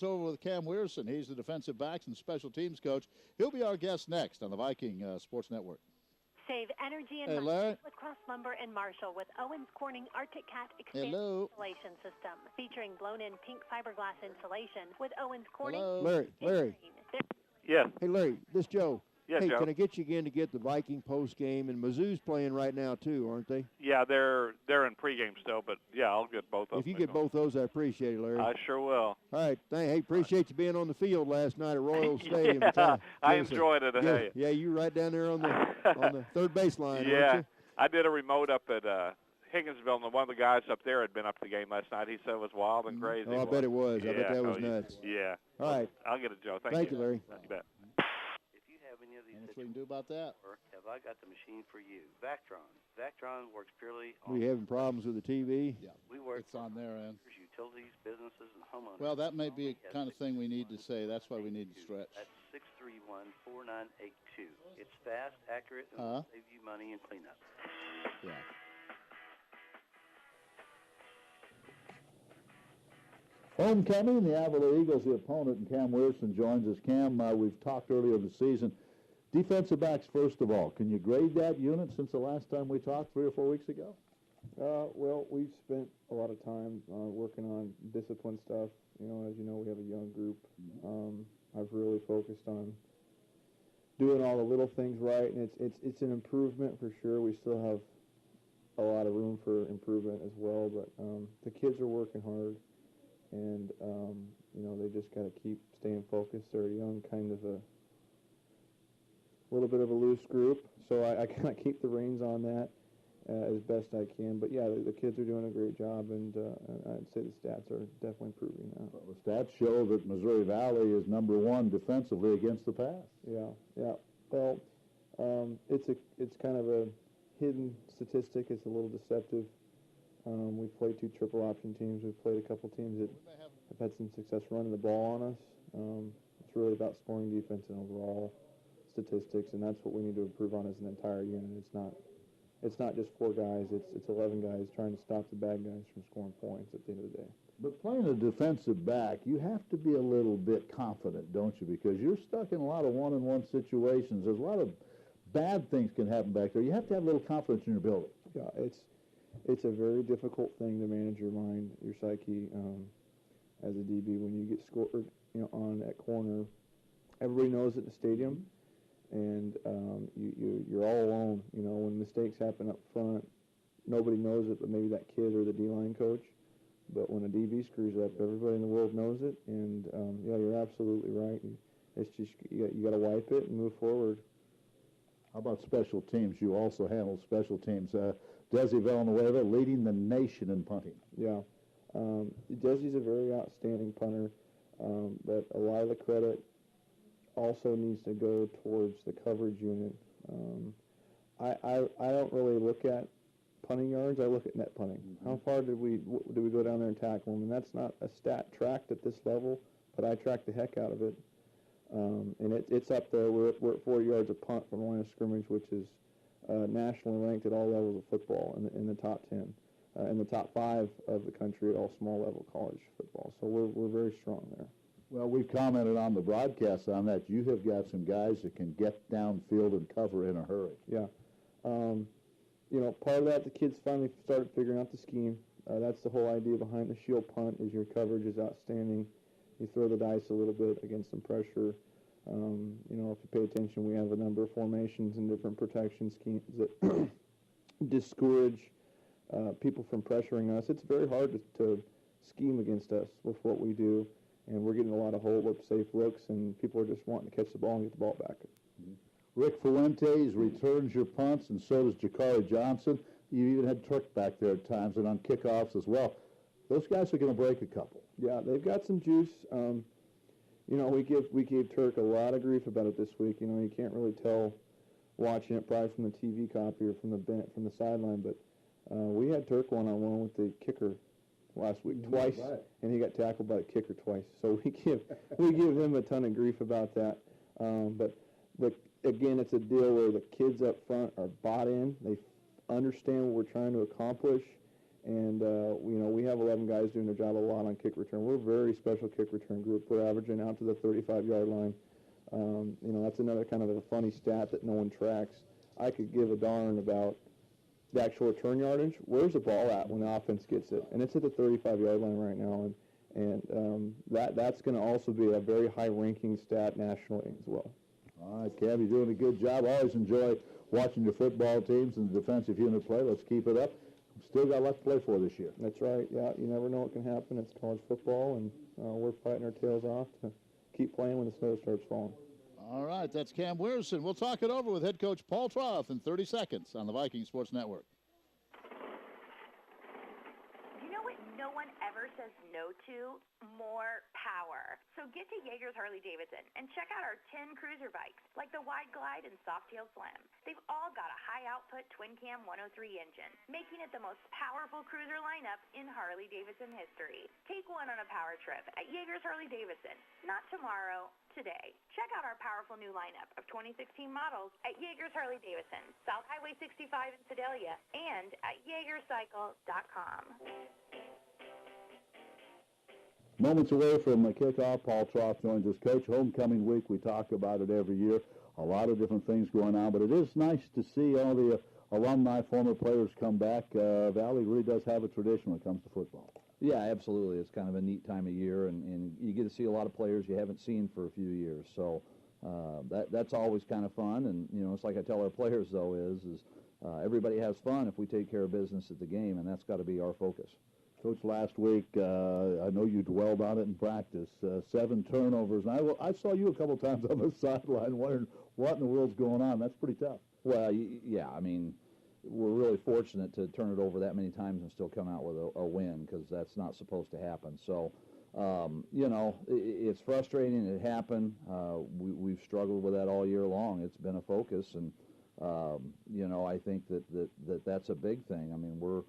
Over with Cam Weirson. He's the defensive backs and special teams coach. He'll be our guest next on the Viking Sports Network. Save energy and money with Cross Lumber and Marshall with Owens Corning Arctic Cat Expanded Insulation System, featuring blown-in pink fiberglass insulation with Owens Corning. Larry. Yes. Hey, Larry, this is Joe. Yeah, hey, Joe. Can I get you again to get the Viking post game? And Mizzou's playing right now too, aren't they? Yeah, they're in pregame still, but yeah, I'll get both of them. If you get both those, I appreciate it, Larry. I sure will. All right, hey, appreciate you being on the field last night at Royal Stadium. Yeah, I enjoyed it. Hey. Yeah, you were right down there on the third baseline, yeah, weren't you? I did a remote up at Higginsville, and one of the guys up there had been up to the game last night. He said it was wild and crazy. Oh, I bet it was. Yeah, I bet that was nuts. Yeah. All right. I'll get it, Joe. Thank you, Larry. You bet. Anything we can do about that? Have I got the machine for you? Vactron. Vactron works purely on... We having problems with the TV? Yeah, we work it's on their end. Utilities, businesses, and homeowners. Well, that may be a kind of thing we need to say. That's why we need to stretch. That's 631-4982. It's fast, accurate, and will save you money and cleanup. Yeah. Homecoming, the Avila Eagles, the opponent, and Cam Weirson joins us. Cam, we've talked earlier in the season. Defensive backs, first of all. Can you grade that unit since the last time we talked 3 or 4 weeks ago? Well, we've spent a lot of time working on discipline stuff. You know, as you know, we have a young group. I've really focused on doing all the little things right, and it's an improvement for sure. We still have a lot of room for improvement as well, but the kids are working hard. And, you know, they just got to keep staying focused. They're a young, kind of a little bit of a loose group. So I kind of keep the reins on that as best I can. But, yeah, the kids are doing a great job, and I'd say the stats are definitely improving now. Well, the stats show that Missouri Valley is #1 defensively against the pass. Yeah. Well, it's kind of a hidden statistic. It's a little deceptive. We've played 2 triple option teams. We've played a couple teams that have had some success running the ball on us. It's really about scoring defense and overall statistics, and that's what we need to improve on as an entire unit. It's not just 4 guys. It's 11 guys trying to stop the bad guys from scoring points at the end of the day. But playing a defensive back, you have to be a little bit confident, don't you? Because you're stuck in a lot of one-on-one situations. There's a lot of bad things can happen back there. You have to have a little confidence in your ability. Yeah, it's a very difficult thing to manage your mind, your psyche, as a DB. When you get scored, on at corner, everybody knows it in the stadium, and you're all alone. When mistakes happen up front, nobody knows it, but maybe that kid or the D-line coach. But when a DB screws up, everybody in the world knows it, and yeah, you're absolutely right. And it's just you got to wipe it and move forward. How about special teams? You also handle special teams. Desi Villanueva leading the nation in punting. Yeah. Desi's a very outstanding punter, but a lot of the credit also needs to go towards the coverage unit. I don't really look at punting yards. I look at net punting. Mm-hmm. How far did we go down there and tackle them? And that's not a stat tracked at this level, but I track the heck out of it. And it's up there. We're at 40 yards a punt from the line of scrimmage, which is nationally ranked at all levels of football in the top 10, in the top 5 of the country at all small level college football. So we're very strong there. Well, we've commented on the broadcast on that. You have got some guys that can get downfield and cover in a hurry. Yeah. Part of that, the kids finally started figuring out the scheme. That's the whole idea behind the shield punt is your coverage is outstanding. You throw the dice a little bit against some pressure. If you pay attention, we have a number of formations and different protection schemes that discourage people from pressuring us. It's very hard to scheme against us with what we do, and we're getting a lot of hold-up, safe looks, and people are just wanting to catch the ball and get the ball back. Mm-hmm. Rick Fuentes returns your punts, and so does Jakari Johnson. You even had Turk back there at times and on kickoffs as well. Those guys are going to break a couple. Yeah, they've got some juice. We gave Turk a lot of grief about it this week. You can't really tell watching it probably from the TV copy or from the sideline, but we had Turk one-on-one with the kicker last week twice, right. And he got tackled by the kicker twice. So we give him a ton of grief about that. But again, it's a deal where the kids up front are bought in. They understand what we're trying to accomplish, And, we have 11 guys doing their job a lot on kick return. We're a very special kick return group. We're averaging out to the 35-yard line. That's another kind of a funny stat that no one tracks. I could give a darn about the actual return yardage. Where's the ball at when the offense gets it? And it's at the 35-yard line right now. And that's going to also be a very high-ranking stat nationally as well. All right, Cam, you're doing a good job. I always enjoy watching your football teams and the defensive unit play. Let's keep it up. Still got a lot to play for this year. That's right. Yeah, you never know what can happen. It's college football, and we're fighting our tails off to keep playing when the snow starts falling. All right, that's Cam Weirson. We'll talk it over with head coach Paul Troth in 30 seconds on the Viking Sports Network. You know what no one ever says no to? More power. So get to Yeager's Harley-Davidson and check out our 10 cruiser bikes, like the Wide Glide and Softail Slim. They've all got a high-output twin-cam 103 engine, making it the most powerful cruiser lineup in Harley-Davidson history. Take one on a power trip at Yeager's Harley-Davidson. Not tomorrow, today. Check out our powerful new lineup of 2016 models at Yeager's Harley-Davidson, South Highway 65 in Sedalia, and at YeagerCycle.com. Moments away from the kickoff, Paul Troth joins us. Coach, homecoming week, we talk about it every year. A lot of different things going on, but it is nice to see all the alumni, former players come back. Valley really does have a tradition when it comes to football. Yeah, absolutely. It's kind of a neat time of year, and you get to see a lot of players you haven't seen for a few years. So that's always kind of fun. And, it's like I tell our players, though, is everybody has fun if we take care of business at the game, and that's got to be our focus. Coach, last week, I know you dwelled on it in practice, 7 turnovers. And I saw you a couple times on the sideline wondering what in the world's going on. That's pretty tough. Well, yeah, I mean, we're really fortunate to turn it over that many times and still come out with a win, because that's not supposed to happen. So, it's frustrating. It happened. We've struggled with that all year long. It's been a focus, and, I think that's a big thing. I mean, we're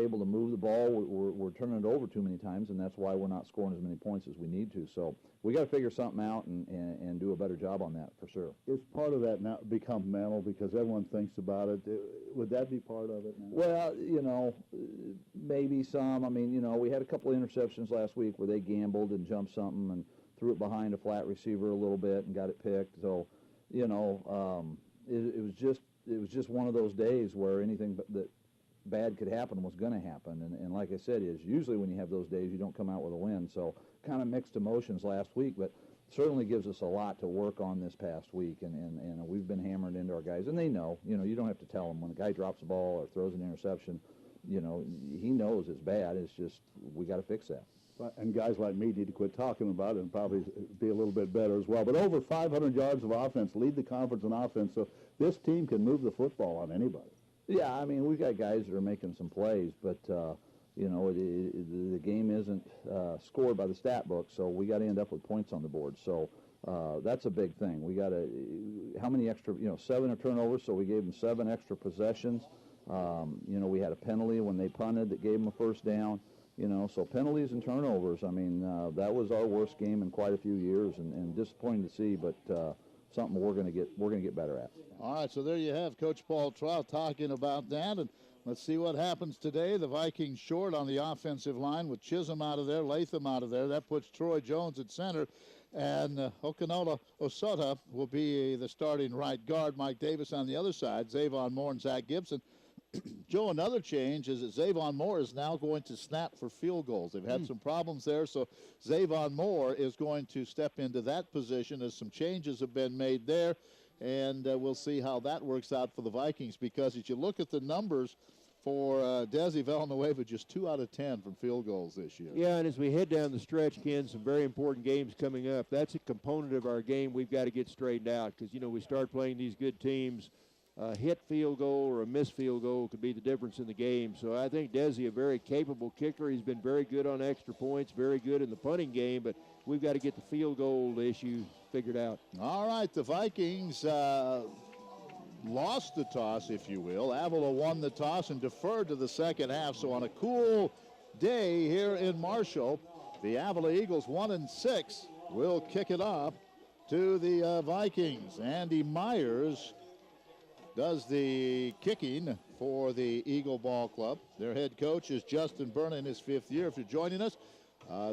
able to move the ball. We're turning it over too many times, and that's why we're not scoring as many points as we need to. So we got to figure something out and do a better job on that for sure. Is part of that now become mental because everyone thinks about it? Would that be part of it now? Well, maybe some. I mean, we had a couple of interceptions last week where they gambled and jumped something and threw it behind a flat receiver a little bit and got it picked. So, it was just one of those days where anything that bad could happen was going to happen. And like I said, usually when you have those days, you don't come out with a win. So kind of mixed emotions last week, but certainly gives us a lot to work on this past week. And we've been hammering into our guys. And they know, you don't have to tell them when a guy drops a ball or throws an interception, he knows it's bad. It's just we got to fix that. And guys like me need to quit talking about it and probably be a little bit better as well. But over 500 yards of offense, lead the conference in offense. So this team can move the football on anybody. Yeah, I mean, we've got guys that are making some plays, but, the game isn't scored by the stat book, so we got to end up with points on the board. So that's a big thing. We got to, how many extra, 7 turnovers, so we gave them 7 extra possessions. We had a penalty when they punted that gave them a first down. So penalties and turnovers, I mean, that was our worst game in quite a few years, and disappointing to see, but something we're going to get better at. All right, so there you have Coach Paul Trout talking about that, and let's see what happens today. The Vikings short on the offensive line with Chisholm out of there, Latham out of there. That puts Troy Jones at center, and Okanola Osota will be the starting right guard. Mike Davis on the other side, Zavon Moore and Zach Gibson. Joe, another change is that Zavon Moore is now going to snap for field goals. They've had some problems there, so Zavon Moore is going to step into that position as some changes have been made there, and we'll see how that works out for the Vikings, because as you look at the numbers for Desi Villanueva, just 2 out of 10 from field goals this year. Yeah, and as we head down the stretch, Ken, some very important games coming up. That's a component of our game we've got to get straightened out, because, we start playing these good teams. Hit field goal or a missed field goal could be the difference in the game. So I think Desi, a very capable kicker. He's been very good on extra points, very good in the punting game, but we've got to get the field goal issue figured out. All right, the Vikings lost the toss, if you will. Avila won the toss and deferred to the second half. So on a cool day here in Marshall, the Avila Eagles 1-6 will kick it off to the Vikings. Andy Myers does the kicking for the Eagle Ball Club. Their head coach is Justin Byrne in his 5th year. If you're joining us,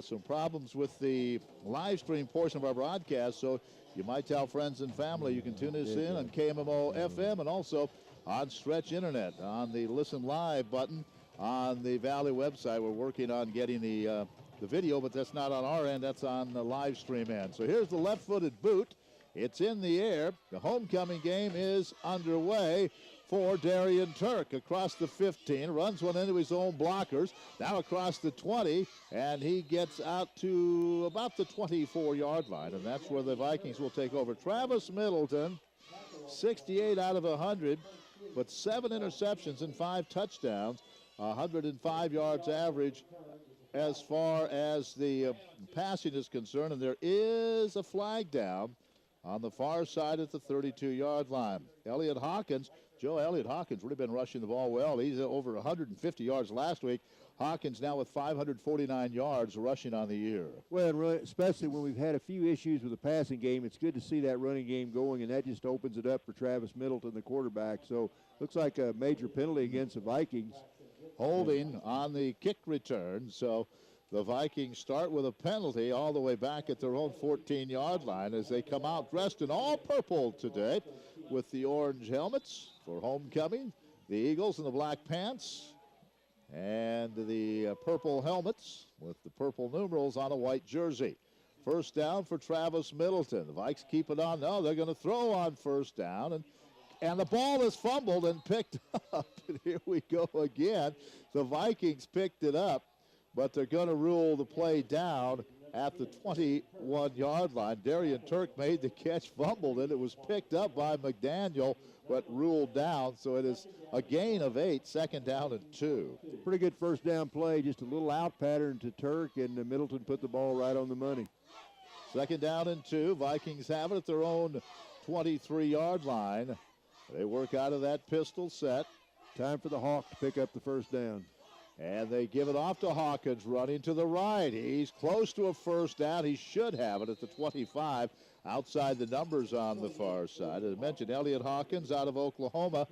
some problems with the live stream portion of our broadcast, so you might tell friends and family you can tune us in on KMMO FM and also on Stretch Internet on the Listen Live button on the Valley website. We're working on getting the video, but that's not on our end. That's on the live stream end. So here's the left-footed boot. It's in the air. The homecoming game is underway for Darian Turk across the 15. Runs one into his own blockers. Now across the 20, and he gets out to about the 24-yard line, and that's where the Vikings will take over. Travis Middleton, 68 out of 100, but 7 interceptions and 5 touchdowns, 105 yards average as far as the passing is concerned, and there is a flag down on the far side at the 32-yard line. Elliott Hawkins really been rushing the ball well. He's over 150 yards last week. Hawkins now with 549 yards rushing on the year. Well, and really, especially when we've had a few issues with the passing game, it's good to see that running game going, and that just opens it up for Travis Middleton, the quarterback. So looks like a major penalty against the Vikings. Holding on the kick return, so the Vikings start with a penalty all the way back at their own 14-yard line as they come out dressed in all purple today with the orange helmets for homecoming, the Eagles in the black pants, and the purple helmets with the purple numerals on a white jersey. First down for Travis Middleton. The Vikes keep it on. No, they're going to throw on first down, and the ball is fumbled and picked up. And here we go again. The Vikings picked it up, but they're going to rule the play down at the 21-yard line. Darian Turk made the catch, fumbled it. It was picked up by McDaniel, but ruled down. So it is a gain of 8, 2nd down and 2. Pretty good first down play, just a little out pattern to Turk, and Middleton put the ball right on the money. 2nd down and 2. Vikings have it at their own 23-yard line. They work out of that pistol set. Time for the Hawk to pick up the first down. And they give it off to Hawkins, running to the right. He's close to a first down. He should have it at the 25, outside the numbers on the far side. As I mentioned, Elliott Hawkins out of Oklahoma,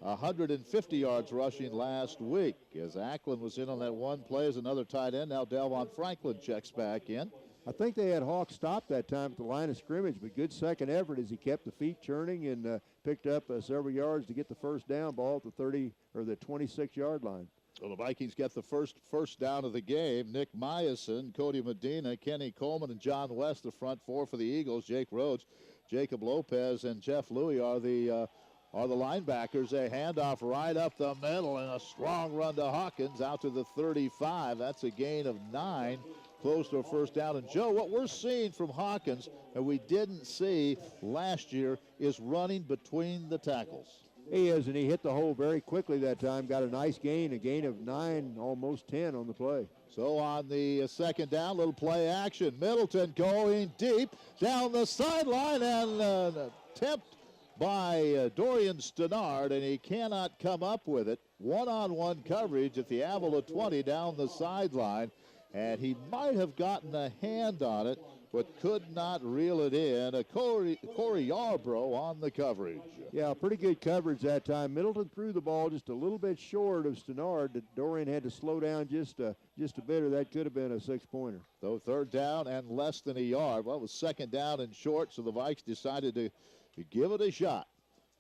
150 yards rushing last week. As Ackland was in on that one play as another tight end. Now Delvon Franklin checks back in. I think they had Hawk stopped that time at the line of scrimmage, but good second effort as he kept the feet churning and picked up several yards to get the first down ball at the 30 or the 26-yard line. Well, the Vikings get the first down of the game. Nick Meyerson, Cody Medina, Kenny Coleman, and John West, the front four for the Eagles. Jake Rhodes, Jacob Lopez, and Jeff Louie are the linebackers. A handoff right up the middle and a strong run to Hawkins out to the 35. That's a gain of 9. Close to a first down. And, Joe, what we're seeing from Hawkins that we didn't see last year is running between the tackles. He is, and he hit the hole very quickly that time. Got a nice gain, a gain of 9, almost 10 on the play. So on the second down, little play action. Middleton going deep down the sideline, and an attempt by Dorian Stannard, and he cannot come up with it. One-on-one coverage at the Avila 20 down the sideline. And he might have gotten a hand on it, but could not reel it in. Corey Yarbrough on the coverage. Yeah, pretty good coverage that time. Middleton threw the ball just a little bit short of Stannard. Dorian had to slow down just a bit, or that could have been a 6-pointer. So third down and less than a yard. Well, it was second down and short, so the Vikes decided to give it a shot.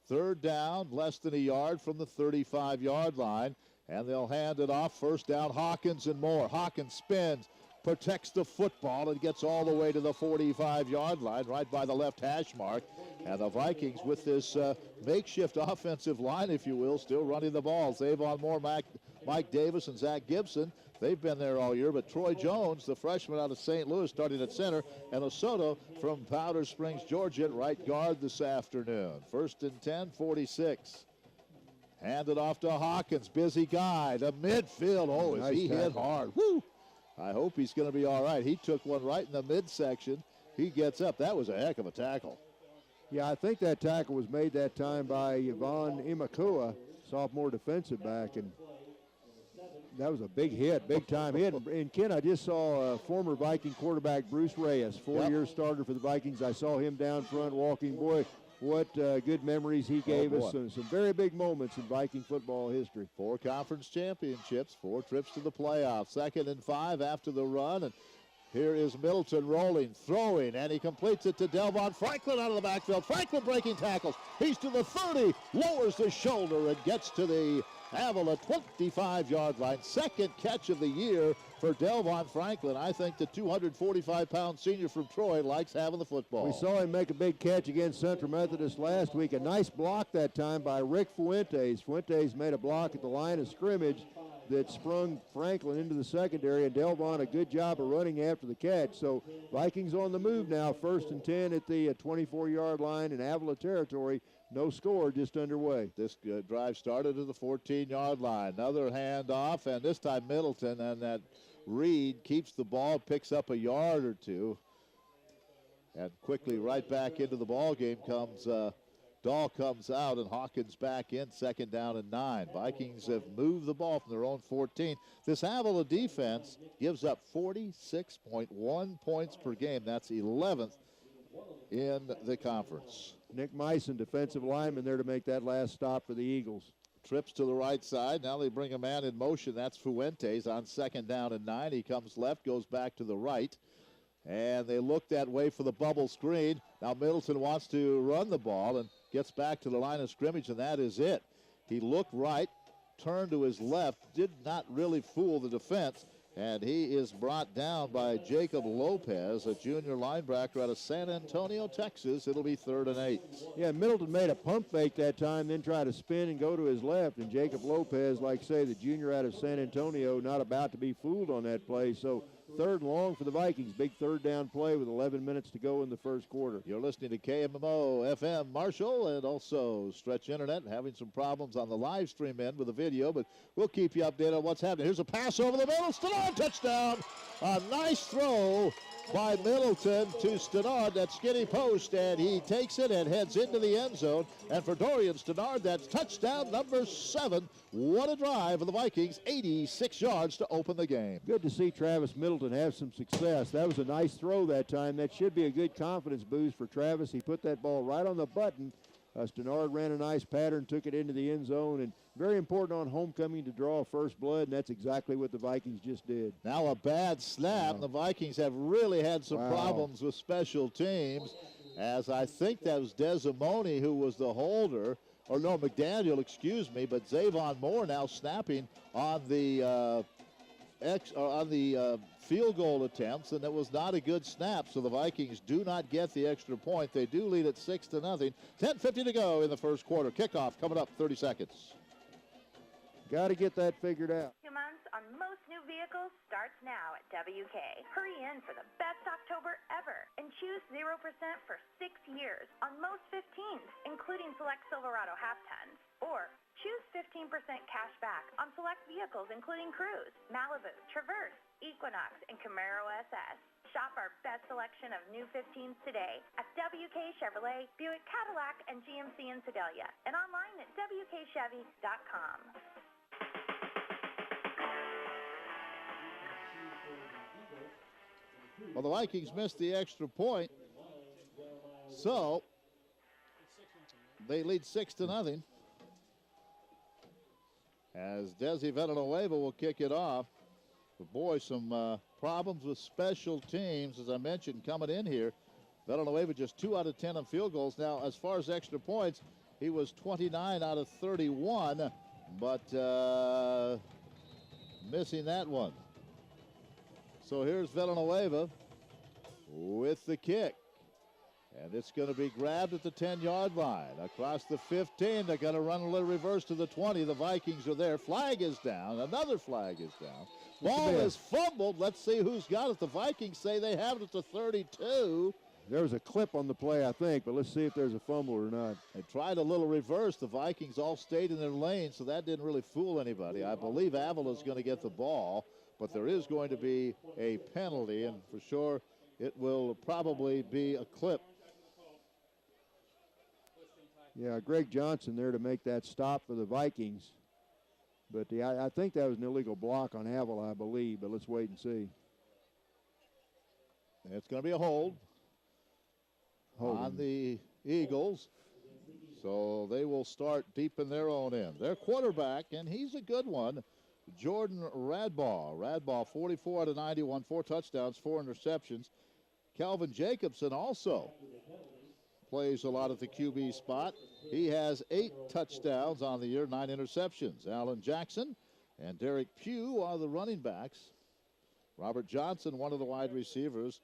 Third down, less than a yard from the 35-yard line. And they'll hand it off. First down, Hawkins and more. Hawkins spins, protects the football, and gets all the way to the 45-yard line, right by the left hash mark. And the Vikings, with this makeshift offensive line, if you will, still running the ball. Zavon Moore, Mike Davis, and Zach Gibson, they've been there all year. But Troy Jones, the freshman out of St. Louis, starting at center, and Osoto from Powder Springs, Georgia, at right guard this afternoon. 1st and 10, 46. Handed off to Hawkins, busy guy, the midfield. Oh, nice, he hit hard. Woo! I hope he's going to be all right. He took one right in the midsection. He gets up. That was a heck of a tackle. Yeah, I think that tackle was made that time by Yvonne Imakua, sophomore defensive back, and that was a big hit, big time hit. And Ken, I just saw former Viking quarterback Bruce Reyes, 4-year starter for the Vikings. I saw him down front walking. Boy, what good memories he gave us. Some very big moments in Viking football history. 4 conference championships, 4 trips to the playoffs. 2nd and 5 after the run. And here is Middleton rolling, throwing, and he completes it to Delvon Franklin out of the backfield. Franklin breaking tackles. He's to the 30, lowers the shoulder, and gets to the Avila 25-yard line. 2nd catch of the year for Delvon Franklin. I think the 245-pound senior from Troy likes having the football. We saw him make a big catch against Central Methodist last week. A nice block that time by Rick Fuentes. Fuentes made a block at the line of scrimmage that sprung Franklin into the secondary, and Delvon a good job of running after the catch. So Vikings on the move now, 1st and 10 at the 24-yard line in Avila territory. No score, just underway. This drive started at the 14-yard line. Another handoff, and this time Middleton, and that Reed keeps the ball, picks up a yard or 2. And quickly right back into the ball game comes Dahl comes out, and Hawkins back in, 2nd down and 9. Vikings have moved the ball from their own 14. This Avila defense gives up 46.1 points per game. That's 11th in the conference. Nick Meissen, defensive lineman, there to make that last stop for the Eagles. Trips to the right side. Now they bring a man in motion. That's Fuentes on 2nd down and 9. He comes left, goes back to the right. And they look that way for the bubble screen. Now Middleton wants to run the ball and gets back to the line of scrimmage, and that is it. He looked right, turned to his left, did not really fool the defense, and he is brought down by Jacob Lopez, a junior linebacker out of San Antonio, Texas. It'll be 3rd and 8. Yeah, Middleton made a pump fake that time, then tried to spin and go to his left, and Jacob Lopez, like say, the junior out of San Antonio, not about to be fooled on that play. So 3rd and long for the Vikings. Big 3rd down play with 11 minutes to go in the first quarter. You're listening to KMMO FM Marshall, and also Stretch Internet, having some problems on the live stream end with the video, but we'll keep you updated on what's happening. Here's a pass over the middle. Stannard, touchdown. A nice throw by Middleton to Stannard, that skinny post, and he takes it and heads into the end zone. And for Dorian Stannard, that's touchdown number 7. What a drive for the Vikings, 86 yards to open the game. Good to see Travis Middleton have some success. That was a nice throw that time. That should be a good confidence boost for Travis. He put that ball right on the button. Stannard ran a nice pattern, took it into the end zone, and very important on homecoming to draw first blood, and that's exactly what the Vikings just did. Now a bad snap. The Vikings have really had some problems with special teams, as I think that was Desimone who was the holder, or no, McDaniel, excuse me, but Zavon Moore now snapping on the field goal attempts, and it was not a good snap, so the Vikings do not get the extra point. They do lead at 6-0. 10:50 to go in the first quarter. Kickoff coming up, 30 seconds. Got to get that figured out. 2 months on most new vehicles starts now at WK. Hurry in for the best October ever and choose 0% for 6 years on most 15s, including select Silverado half tons. Or choose 15% cash back on select vehicles including Cruze, Malibu, Traverse, Equinox, and Camaro SS. Shop our best selection of new 15s today at WK Chevrolet, Buick Cadillac, and GMC in Sedalia, and online at WKChevy.com. Well, the Vikings missed the extra point, so they lead 6-0. As Desi Villanueva will kick it off. But boy, some problems with special teams, as I mentioned, coming in here. Villanueva just 2 out of 10 on field goals. Now, as far as extra points, he was 29 out of 31, but missing that one. So here's Villanueva with the kick. And it's going to be grabbed at the 10-yard line. Across the 15, they're going to run a little reverse to the 20. The Vikings are there. Flag is down. Another flag is down. Ball is fumbled. Let's see who's got it. The Vikings say they have it at the 32. There was a clip on the play, I think, but let's see if there's a fumble or not. They tried a little reverse. The Vikings all stayed in their lane, so that didn't really fool anybody. I believe Avila's going to get the ball, but there is going to be a penalty, and for sure it will probably be a clip. Yeah, Greg Johnson there to make that stop for the Vikings. But I think that was an illegal block on Avila, I believe, but let's wait and see. It's going to be a hold on the Eagles. So they will start deep in their own end. Their quarterback, and he's a good one, Jordan Radbaugh. Radbaugh, 44 out of 91, 4 touchdowns, 4 interceptions. Calvin Jacobson also plays a lot at the QB spot. He has 8 touchdowns on the year, 9 interceptions. Alan Jackson and Derek Pugh are the running backs. Robert Johnson, one of the wide receivers.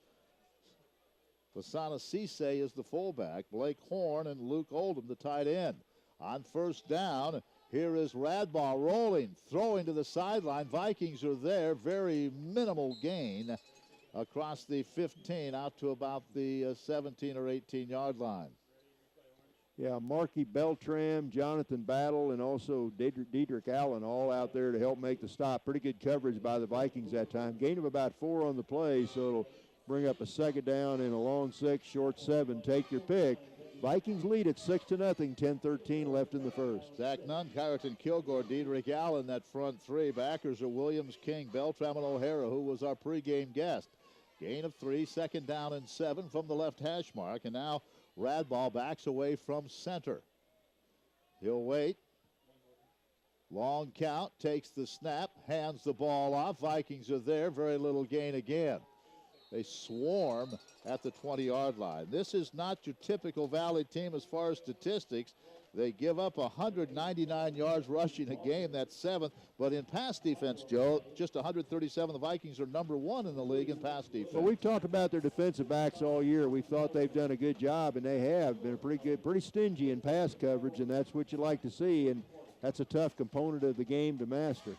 Fasana Cisse is the fullback. Blake Horn and Luke Oldham, the tight end. On first down, here is Radbaugh rolling, throwing to the sideline. Vikings are there. Very minimal gain across the 15 out to about the 17 or 18-yard line. Yeah, Marky Beltram, Jonathan Battle, and also Dedrick Allen all out there to help make the stop. Pretty good coverage by the Vikings that time. Gain of about 4 on the play, so it'll bring up a second down and a long 6, short 7. Take your pick. Vikings lead at 6-0, 10:13 left in the first. Zach Nunn, Kyerton Kilgore, Dedrick Allen, that front 3. Backers are Williams, King, Beltram, and O'Hara, who was our pregame guest. Gain of 3, second down and 7 from the left hash mark, and now Radbaugh backs away from center. He'll wait. Long count, takes the snap, hands the ball off. Vikings are there, very little gain again. They swarm at the 20-yard line. This is not your typical Valley team as far as statistics. They give up 199 yards rushing a game. That's 7th. But in pass defense, Joe, just 137. The Vikings are number 1 in the league in pass defense. Well, we've talked about their defensive backs all year. We thought they've done a good job, and they have been pretty good, pretty stingy in pass coverage, and that's what you like to see. And that's a tough component of the game to master.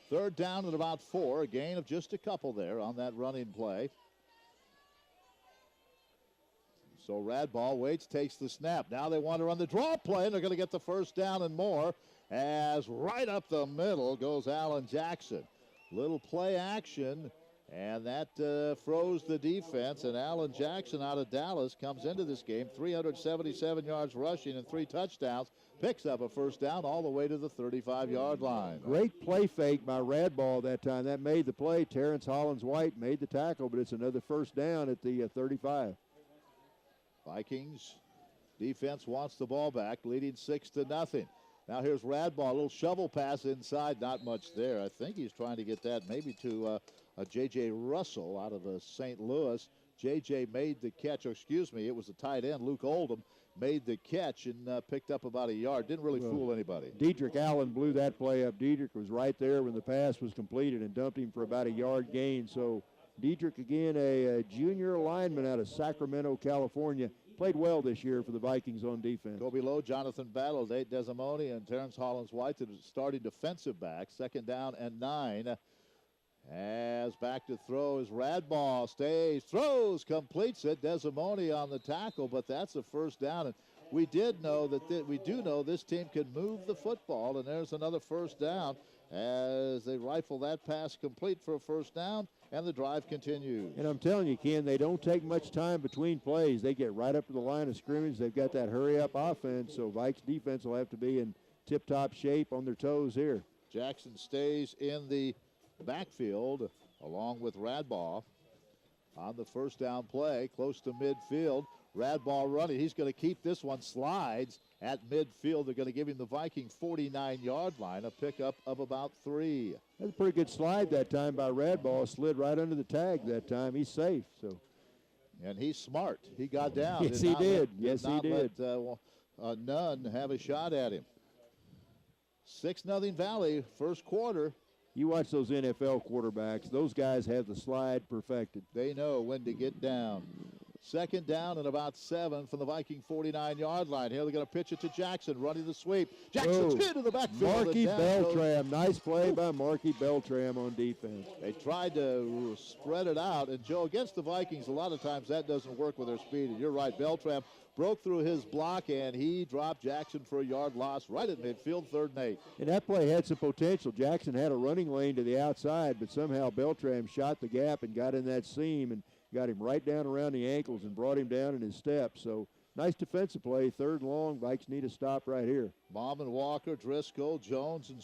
Third down at about 4. A gain of just a couple there on that running play. So Radbaugh waits, takes the snap. Now they want to run the draw play, and they're going to get the first down and more as right up the middle goes Alan Jackson. Little play action, and that froze the defense, and Alan Jackson out of Dallas comes into this game, 377 yards rushing and 3 touchdowns, picks up a first down all the way to the 35-yard line. Great play fake by Radbaugh that time. That made the play. Terrence Hollins-White made the tackle, but it's another first down at the 35. Vikings defense wants the ball back, leading 6-0. Now here's Radbaugh, a little shovel pass inside, not much there. I think he's trying to get that maybe to a J.J. Russell out of St. Louis. J.J. made the catch, or excuse me, it was the tight end, Luke Oldham, made the catch and picked up about a yard. Didn't really fool anybody. Dedrick Allen blew that play up. Dedrick was right there when the pass was completed and dumped him for about a yard gain. So Dedrick, again, a junior lineman out of Sacramento, California. Played well this year for the Vikings on defense. Go below Jonathan Battle, Nate Desimone, and Terrence Hollins-White, the starting defensive back. Second down and 9. As back to throw is Radbaugh. Stays, throws, completes it. Desimone on the tackle, but that's a first down. And we do know this team can move the football, and there's another first down as they rifle that pass complete for a first down, and the drive continues. And I'm telling you, Ken, they don't take much time between plays. They get right up to the line of scrimmage. They've got that hurry-up offense, so Vikes defense will have to be in tip-top shape on their toes here. Jackson stays in the backfield along with Radbaugh on the first down play, close to midfield. Radbaugh running. He's going to keep this one. Slides at midfield. They're going to give him the Viking 49-yard line, a pickup of about 3. That's a pretty good slide that time by Radbaugh. Slid right under the tag that time. He's safe. So, and he's smart. He got down. Yes, he did. Yes, he did. Let Nunn have a shot at him. 6-0 Valley, first quarter. You watch those NFL quarterbacks. Those guys have the slide perfected. They know when to get down. Second down and about 7 from the Viking 49-yard line. Here they're going to pitch it to Jackson, running the sweep. Jackson's into the backfield. Marky Beltram. Nice play by Marky Beltram on defense. They tried to spread it out, and Joe, against the Vikings, a lot of times that doesn't work with their speed. And you're right, Beltram broke through his block, and he dropped Jackson for a yard loss right at midfield, 3rd and 8. And that play had some potential. Jackson had a running lane to the outside, but somehow Beltram shot the gap and got in that seam and got him right down around the ankles and brought him down in his steps. So nice defensive play, 3rd and long. Vikes need a stop right here. Baum and Walker, Driscoll, Jones, and